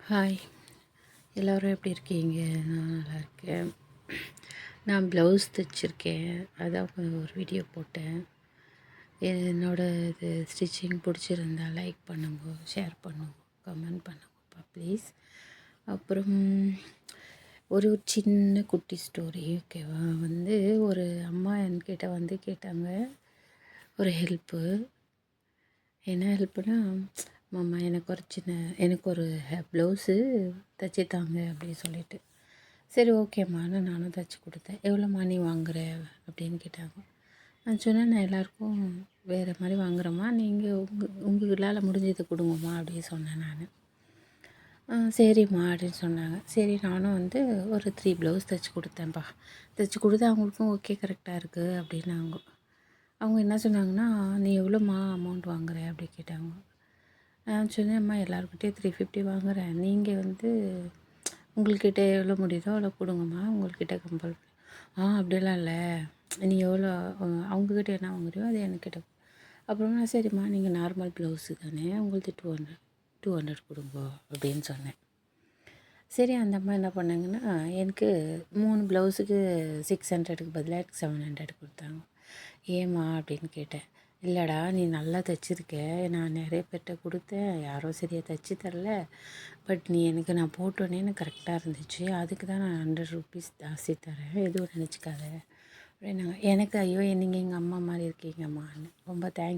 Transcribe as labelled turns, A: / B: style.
A: Hi, எல்லோரும் எப்படி இருக்கீங்க? நான் நல்லா இருக்கேன். நான் ப்ளவுஸ் தைச்சிருக்கேன். அதான் ஒரு வீடியோ போட்டேன். இது ஸ்டிச்சிங் பிடிச்சிருந்தா லைக் பண்ணுங்க, ஷேர் பண்ணுங்க, கமெண்ட் பண்ணுங்கப்பா ப்ளீஸ். அப்புறம் ஒரு சின்ன குட்டி ஸ்டோரி, ஓகேவா? ஒரு அம்மா என்கிட்ட கேட்டாங்க ஒரு ஹெல்ப்பு. என்ன ஹெல்ப்புனா, மாமா எனக்கு ஒரு ப்ளவுஸு தைச்சி தாங்க அப்படின்னு சொல்லிட்டு. சரி ஓகேம்மான்னு நானும் தைச்சி கொடுத்தேன். எவ்வளோம்மா நீ வாங்குற அப்படின்னு கேட்டாங்க. நான் சொன்னேன், நான் எல்லாேருக்கும் வேறு மாதிரி வாங்குகிறேம்மா, நீங்கள் உங்களால் முடிஞ்சதை கொடுங்கம்மா அப்படின்னு சொன்னேன் நான். சரிம்மா அப்படின்னு சொன்னாங்க. சரி நானும் ஒரு 3 ப்ளவுஸ் தைச்சி கொடுத்தேன்ப்பா. தைச்சி கொடுத்து அவங்களுக்கும் ஓகே கரெக்டாக இருக்குது அப்படின்னாங்க. அவங்க என்ன சொன்னாங்கன்னா, நீ எவ்வளோம்மா அமௌண்ட் வாங்குற அப்படி கேட்டாங்க. நான் சொன்னேன், அம்மா எல்லாருக்கிட்டேயும் 350 வாங்குகிறேன். நீங்கள் உங்கள்கிட்ட எவ்வளோ முடியுதோ அவ்வளோ கொடுங்கம்மா, உங்கள்கிட்ட கம்பல் அப்படிலாம் இல்லை, நீ எவ்வளோ அவங்கக்கிட்ட என்ன வாங்குறியோ அது என்கிட்ட. அப்புறமா சரிம்மா நீங்கள் நார்மல் ப்ளவுஸு தானே, உங்களுக்கு 200 கொடுங்க அப்படின்னு சொன்னேன். சரி அந்த அம்மா என்ன பண்ணாங்கன்னா, எனக்கு 3 ப்ளவுஸுக்கு 600க்கு பதிலாக எனக்கு 700 கொடுத்தாங்க. ஏம்மா அப்படின்னு கேட்டேன். இல்லைடா, நீ நல்லா தைச்சிருக்க, நான் நிறைய பேர்கிட்ட கொடுத்தேன், யாரும் சரியாக தைச்சி தரல. பட் நான் போட்டோன்னே எனக்கு கரெக்டாக இருந்துச்சு, அதுக்கு தான் நான் 100 ருபீஸ் ஜாஸ்தி தரேன், எதுவும் நினச்சிக்காத அப்படின்னாங்க. எனக்கு ஐயோ நீங்கள் எங்கள் அம்மா மாதிரி இருக்கீங்கம்மான்னு. ரொம்ப தேங்க்ஸ்